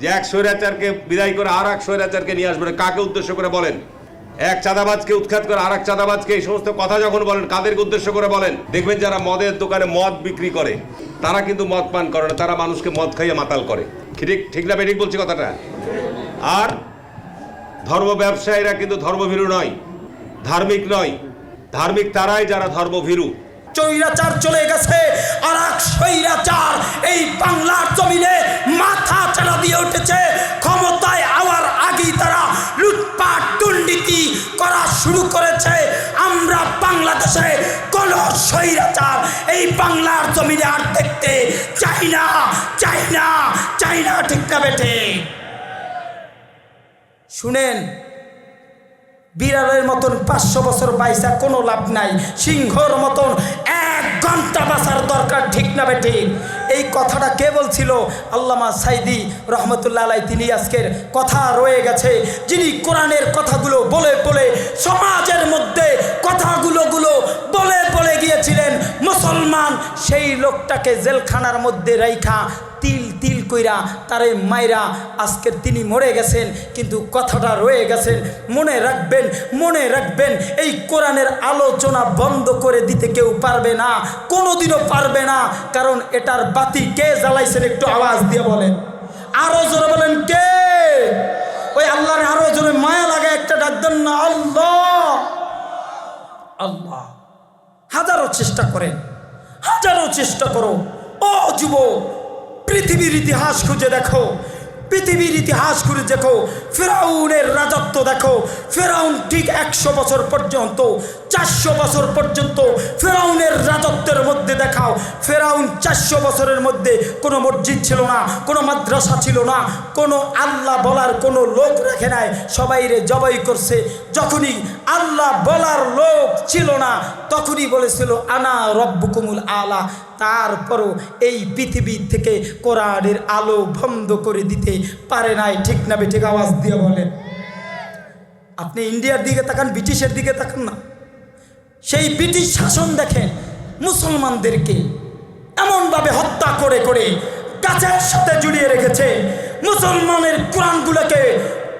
যে এক স্বৈরাচারকে বিদায় করে আর এক স্বৈরাচারকে নিয়ে আসবেন, কাকে উদ্দেশ্য করে বলেন? এক চাঁদাবাজকে উৎখাত করে আর এক চাঁদাবাজকে, এই সমস্ত কথা যখন বলেন কাদেরকে উদ্দেশ্য করে বলেন? দেখবেন যারা মদের দোকানে মদ বিক্রি করে তারা কিন্তু মদ পান করে না, তারা মানুষকে মদ খাইয়ে মাতাল করে। ঠিক ঠিক না বেঠিক বলছি কথাটা? আর ধর্ম ব্যবসায়ীরা কিন্তু ধর্মভীরু নয়, ধার্মিক নয়। ধার্মিক তারাই যারা ধর্মভীরু। স্বৈরাচার চলে গেছে, আর এক স্বৈরাচার এই বাংলার জমিনে মাথা চাড়া দিয়ে উঠেছে। ক্ষমতায় আওয়ার আগেই তারা লুটপাট দুর্নীতি করা শুরু করেছে। আমরা বাংলাদেশে কোন স্বৈরাচার এই বাংলার জমিনে আর দেখতে চাই না, চাই না, চাই না। ঠিক না বেঠে? শুনেন, বিড়ালের মতন 500 বছর বাইসা কোনো লাভ নাই, সিংহর মতন 1 ঘন্টা বাঁচার দরকার। ঠিক না বেঠে? এই কথাটা কে বলছিল? আল্লামা সাইদি রহমতুল্লাহ আলাই। তিনি আজকের কথা রয়ে গেছে, যিনি কোরআনের কথাগুলো বলে বলে সমাজের মধ্যে কথাগুলো বলে বলে গিয়েছিলেন। মুসলমান সেই লোকটাকে জেলখানার মধ্যে রাইখা তিল তিল কইরা তারে মাইরা আজকের তিনি মরে গেছেন, কিন্তু কথাটা রয়ে গেছেন। মনে রাখবেন, মনে রাখবেন, এই কোরআনের আলোচনা বন্ধ করে দিতে কেউ পারবে না, কোনোদিনও পারবে না। কারণ এটার বাতি কে জ্বালাইছেন? একটু আওয়াজ দিয়ে বলেন, আরো জোরে বলেন কে? ওই আল্লাহর আরো জোরে মায়া লাগে একটা ডাক দেন না, আল্লাহ আল্লাহ। হাজারো চেষ্টা করেন, হাজারো চেষ্টা করো। ও যুবক, পৃথিবীর ইতিহাস খুঁজে দেখো, পৃথিবীর ইতিহাস খুঁজে দেখো। ফেরাউনের রাজত্ব দেখো। ফেরাউন ঠিক 100 বছর পর্যন্ত, 400 বছর পর্যন্ত ফেরাউনের রাজত্বের মধ্যে দেখাও। ফেরাউন 400 বছরের মধ্যে কোনো মসজিদ ছিল না, কোনো মাদ্রাসা ছিল না, কোনো আল্লাহ বলার কোনো লোক রেখে নাই, সবাইরে জবাই করছে। যখনই আল্লাহ বলার লোক ছিল না তখনই বলেছিল আনা রব্বুকুমুল আলা। তারপরও এই পৃথিবী থেকে কোরআনের আলো বন্ধ করে দিতে পারে নাই। ঠিক না বেঠিক? আওয়াজ দিয়ে বলেন। আপনি ইন্ডিয়ার দিকে তাকান, ব্রিটিশের দিকে তাকান না, সেই ব্রিটিশ শাসন দেখেন মুসলমানদেরকে এমনভাবে হত্যা করে করে গাছের সাথে জুড়িয়ে রেখেছে। মুসলমানের কোরআনগুলোকে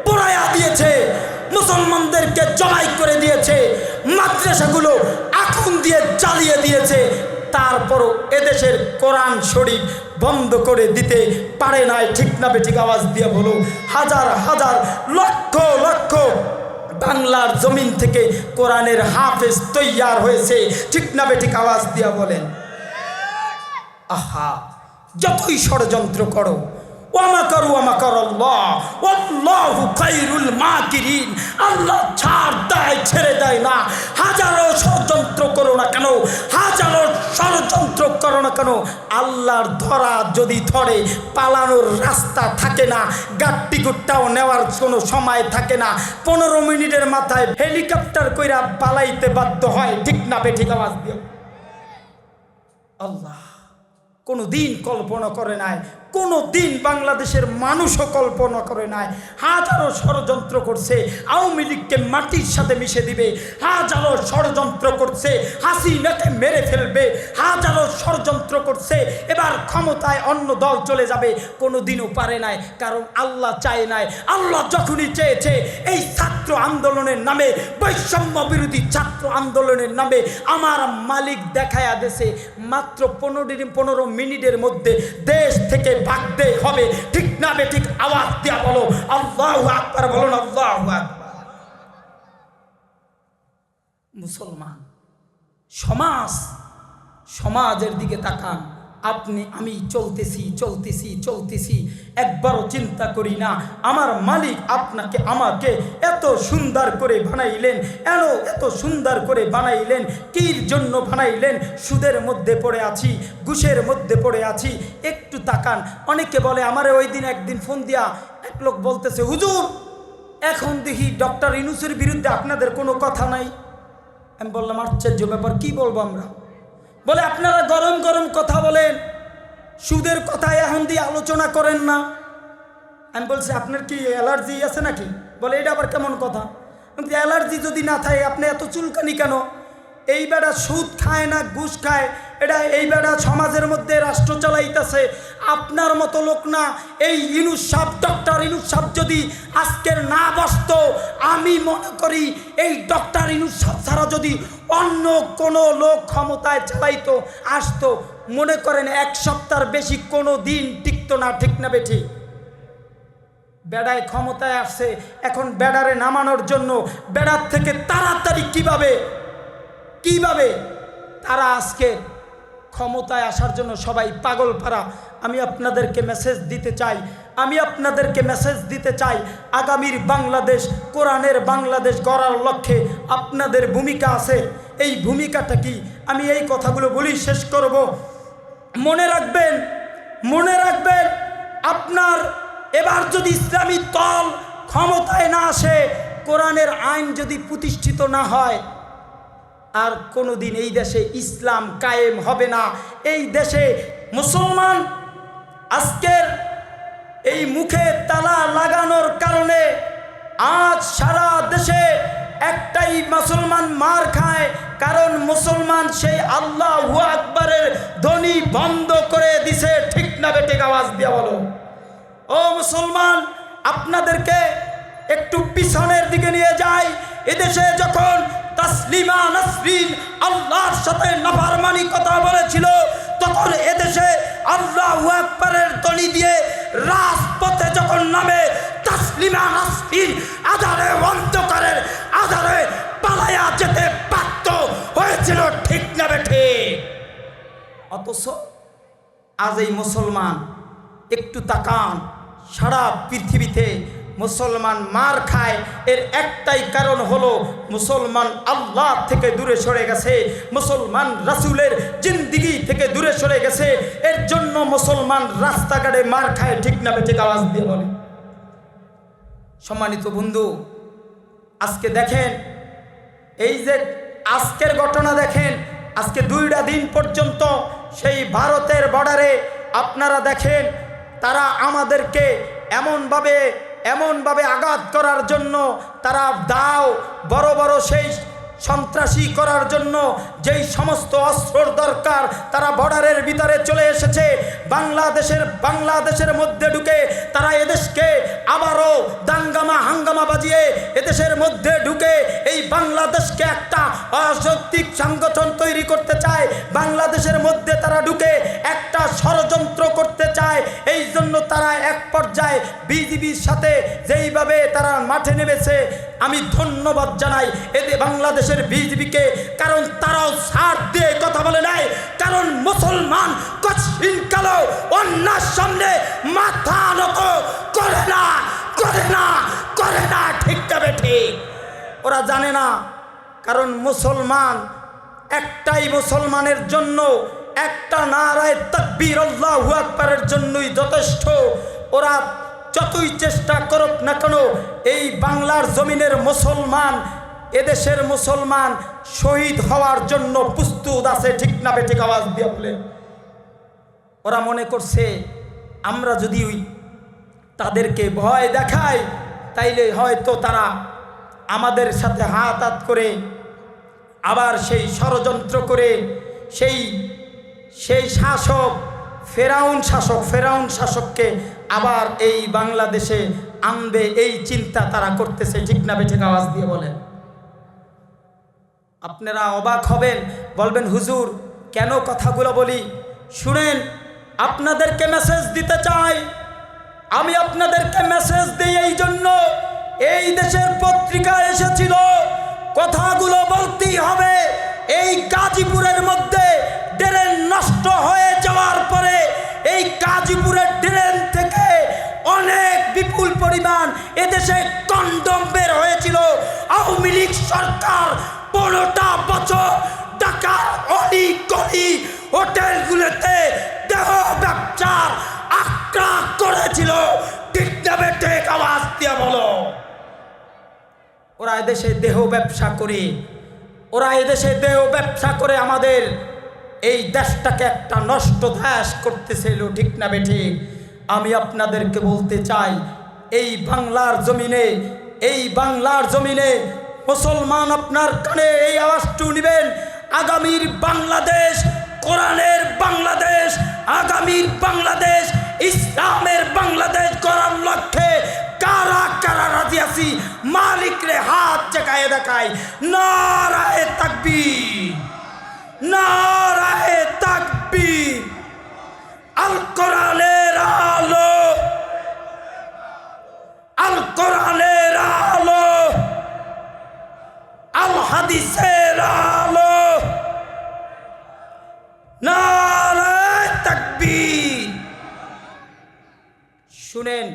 পোড়ায়া দিয়েছে, মুসলমানদেরকে জবাই করে দিয়েছে, মাদ্রাসাগুলো আগুন দিয়ে জ্বালিয়ে দিয়েছে। তারপরও এদেশের কোরআন শরীফ বন্ধ করে দিতে পারে নাই। ঠিক না বেঠিক? আওয়াজ দিয়ে বলো। হাজার হাজার লক্ষ লক্ষ বাংলার জমিন থেকে কোরআনের হাফেজ তৈয়ার হয়েছে। ঠিক না বেঠিক? আওয়াজ দিয়ে বলেন। আহা, যতই ষড়যন্ত্র করো, আল্লাহ ছাড় দেয়, ছেড়ে দেয় না। হাজারো ষড়যন্ত্র করো না কেন, হাজারো ষড়যন্ত্র করো না কেন, আল্লাহর ধরা যদি ধরে পালানোর রাস্তা থাকে না, গাট্টিগুট্টাও নেওয়ার কোনো সময় থাকে না। 15 মিনিটের মাথায় হেলিকপ্টার কইরা পালাইতে বাধ্য হয়। ঠিক না বেঠিক? আওয়াজ দিও। আল্লাহ কোনো দিন কল্পনা করে নাই, কোনো দিন বাংলাদেশের মানুষও কল্পনা করে নাই। হাজারো ষড়যন্ত্র করছে আওয়ামী লীগকে মাটির সাথে মিশে দিবে, হাজারো ষড়যন্ত্র করছে হাসিনাকে মেরে ফেলবে, হাজারো ষড়যন্ত্র করছে এবার ক্ষমতায় অন্য দল চলে যাবে। কোনো দিনও পারে নাই, কারণ আল্লাহ চায় নাই। আল্লাহ যখনই চেয়েছে এই ছাত্র আন্দোলনের নামে, বৈষম্য বিরোধী ছাত্র আন্দোলনের নামে আমার মালিক দেখায়া দেশে মাত্র 15 মিনিটের মধ্যে দেশ থেকে ভাগতে হবে। ঠিক না বেঠিক? আওয়াজ দিয়া বলো আল্লাহু আকবার, বলুন আল্লাহু আকবার। মুসলমান সমাজ, সমাজের দিকে তাকান। আপনি আমি চলতেছি চলতেছি চলতেছি, একবারও চিন্তা করি না আমার মালিক আপনাকে আমাকে এত সুন্দর করে বানাইলেন, এত সুন্দর করে বানাইলেন, কির জন্য বানাইলেন? সুদের মধ্যে পড়ে আছি, ঘুষের মধ্যে পড়ে আছি। একটু তাকান। অনেকে বলে, আমারে ওই দিন একদিন ফোন দিয়া এক লোক বলতেছে, হুজুর এখন দেখি ডক্টর ইউনূসের বিরুদ্ধে আপনাদের কোনো কথা নাই। আমি বললাম আশ্চর্য ব্যাপার, কি বলবো আমরা? বলে আপনারা গরম গরম কথা বলেন, সুদের কথা এখন দিয়ে আলোচনা করেন না। আমি বলছি আপনার কি অ্যালার্জি আছে নাকি? বলে এটা আবার কেমন কথা? অ্যালার্জি যদি না থাকে আপনি এত চুলকানি কেন? এই বেটা সুদ খায় না, ঘুষ খায়, এই বেটা সমাজের মধ্যে রাষ্ট্র চালাইতেছে। আপনার মতো লোক না। এই ইউনূস সাহেব, ডক্টর ইউনূস সাহেব যদি আজকের না বসতো, আমি মনে করি এই ডক্টর ইউনূস সাহেব ছাড়া যদি অন্য কোনো লোক ক্ষমতায় চালাইতো, আসতো, মনে করেন এক সপ্তাহের বেশি কোনো দিন টিকতো না। ঠিক না বেঠি? বেড়ায় ক্ষমতায় আসছে, এখন বেড়ারে নামানোর জন্য বেড়ার থেকে তাড়াতাড়ি কিভাবে তারা আজকে ক্ষমতায় আসার জন্য সবাই পাগল পারা। আমি আপনাদেরকে মেসেজ দিতে চাই, আগামীর বাংলাদেশ, কোরআনের বাংলাদেশ গড়ার লক্ষ্যে আপনাদের ভূমিকা আছে। এই ভূমিকাটা কি? আমি এই কথাগুলো বলি, শেষ করব। মনে রাখবেন আপনার এবার যদি ইসলামী দল ক্ষমতায় না আসে, কোরআনের আইন যদি প্রতিষ্ঠিত না হয়, আর কোনোদিন এই দেশে ইসলাম কায়েম হবে না। এই দেশে মুসলমান আজকের এই মুখে তালা লাগানোর কারণে আজ সারা দেশে একটাই মুসলমান মার খায়, কারণ মুসলমান সেই আল্লাহু আকবারের ধ্বনি বন্ধ করে দিছে। ঠিক না বেঠিক? আওয়াজ দিয়ে বলো। ও মুসলমান, আপনাদেরকে একটু পিছনের দিকে নিয়ে যাই। এদেশে যখন তাসলিমা নাসরিন আল্লাহর সাথে নাফরমানি কথা বলেছিল, তখন এদেশে আল্লাহু আকবারের ধ্বনি দিয়ে রাজপথে যখন নামে তাসলিমা নাসরিন আধারে অন্ধকারের আধারে পালায়া যেতে বাধ্য হয়েছিল। ঠিক না বেঠিক? অথচ আজ এই মুসলমান, একটু তাকান, সারা পৃথিবীতে মুসলমান মার খায়। এর একটাই কারণ হলো মুসলমান আল্লাহ থেকে দূরে সরে গেছে, মুসলমান রাসূলের জিন্দেগি থেকে দূরে সরে গেছে। এর জন্য মুসলমান রাস্তাঘাটে মার খায়। ঠিক না বেঠিক? আওয়াজ দিয়ে বলে। সম্মানিত বন্ধু, আজকে দেখেন, এই যে আজকের ঘটনা দেখেন, আজকে 2টা দিন পর্যন্ত সেই ভারতের বর্ডারে আপনারা দেখেন, তারা আমাদেরকে এমনভাবে আঘাত করার জন্য, তারা বড় বড় সেই সন্ত্রাসী করার জন্য যেই সমস্ত অস্ত্রর দরকার, তারা বর্ডারের ভিতরে চলে এসেছে। বাংলাদেশের মধ্যে ঢুকে তারা এদেশকে আবারও হাঙ্গামা বাজিয়ে এদেশের মধ্যে ঢুকে এই বাংলাদেশকে একটা অরাজনৈতিক সংগঠন তৈরি করতে চায়। বাংলাদেশের মধ্যে তারা ঢুকে একটা ষড়যন্ত্র করতে চায়। এই জন্য তারা এক পর্যায়ে বিজিবির সাথে যেইভাবে তারা মাঠে নেমেছে, আমি ধন্যবাদ জানাই এদের বাংলাদেশের বিজিবিকে, কারণ তারাও ছাড় দিয়ে কথা বলে নাই। কারণ মুসলমান কচ্ছিনকালেও অন্যার সামনে মাথা নত করে না। ঠিক তবে ঠিক? ওরা জানে না, কারণ মুসলমান একটাই, মুসলমানের জন্য একটা নারায়ে তাকবীর আল্লাহু আকবারের জন্যই যথেষ্ট। ওরা যতই চেষ্টা করুক না কেন, এই বাংলার জমিনের মুসলমান, এদেশের মুসলমান শহীদ হওয়ার জন্য প্রস্তুত আছে। ঠিক না বেঠিক? আওয়াজ দিয়ে বলে। ওরা মনে করছে আমরা যদি তাদেরকে ভয় দেখাই, তাইলে হয়তো তারা আমাদের সাথে হাত করে আবার সেই ষড়যন্ত্র করে সেই ফেরাউন শাসককে আবার এই বাংলাদেশে আনবে, এই চিন্তা তারা করতেছে। ঠিক না বেঠিক? আওয়াজ দিয়ে বলেন। আপনারা অবাক হবেন, বলবেন হুজুর কেন কথাগুলো বলি? শুনেন, আপনাদেরকে মেসেজ দিতে চাই। আমি আপনাদেরকে মেসেজ দিই এই জন্য, এই দেশের পত্রিকায় এসেছিল, কথাগুলো বলতেই হবে। এই গাজীপুরের মধ্যে ড্রেন নষ্ট হয়ে যাওয়ার পরে এই গাজীপুরের ড্রেন থেকে অনেক বিপুল পরিমাণ এদেশে কন্ডম বের হয়েছিল। আওয়ামী লীগ সরকার 15টা বছর ঢাকার অলি-গলি হোটেলগুলোতে দেহ ব্যবসার আক্রা করেছিল। ঠিক না বেঠিক? আওয়াজ দিয়ে বলো। ওরা এদেশে দেহ ব্যবসা করে আমাদের এই দেশটাকে একটা নষ্ট দেশ করতেছিল। ঠিক না বেঠিক? আমি আপনাদেরকে বলতে চাই, এই বাংলার জমিনে মুসলমান, আপনার কানে এই আওয়াজটু নেবেন। আগামীর বাংলাদেশ কোরআনের বাংলাদেশ, আগামীর বাংলাদেশ, ইসলামের বাংলাদেশ গড়ার লক্ষ্যে কারা কারা রাজি আছি? মালিক রে হাত জাগায় দেখায়। নারায়ে তাকবীর, নারায়ে তাকবীর। আল কোরআনের আলো, আল কোরআনের আলো, আল হাদিসের আলো। নারায়ে তাকবীর। শুনেন,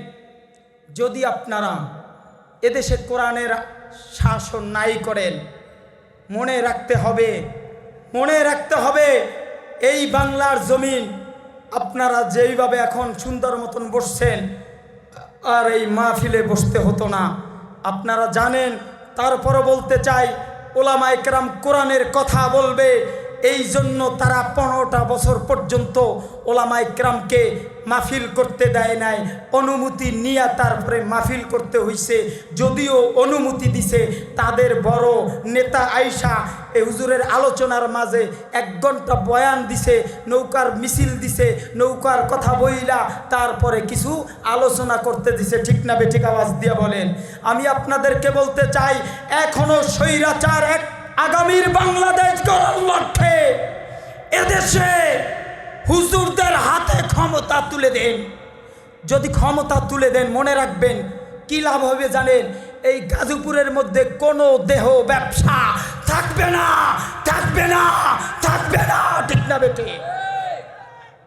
যদি আপনারা এদেশে কোরআনের শাসন নাই করেন, মনে রাখতে হবে, মনে রাখতে হবে এই বাংলার জমিন আপনারা যেইভাবে এখন সুন্দর মতন বসছেন আর এই মাহফিলে বসতে হতো না। আপনারা জানেন, তারপরও বলতে চাই, ওলামায়ে কেরাম কোরআনের কথা বলবে, এই জন্য তারা 15টা বছর পর্যন্ত ওলামায়ে কেরামকে মাহফিল করতে দেয় নাই। অনুমতি নিয়ে তারপরে মাহফিল করতে হইছে। যদিও অনুমতি দিছে, তাদের বড় নেতা আইসা এই হুজুরের আলোচনার মাঝে 1 ঘন্টা বয়ান দিছে, নৌকার মিছিল দিছে, নৌকার কথা বইলা তারপরে কিছু আলোচনা করতে দিছে। ঠিক না বেঠিক? আওয়াজ দিয়ে বলেন। আমি আপনাদেরকে বলতে চাই, এখনো স্বৈরাচার আগামীর বাংলাদেশ গড়ার লক্ষ্যে এদেশে হুজুরদের হাতে ক্ষমতা তুলে দেন। যদি ক্ষমতা তুলে দেন, মনে রাখবেন কি লাভ হবে জানেন? এই গাজীপুরের মধ্যে কোনো দেহ ব্যবসা থাকবে না, থাকবে না, থাকবে না। ঠিক না বেটে?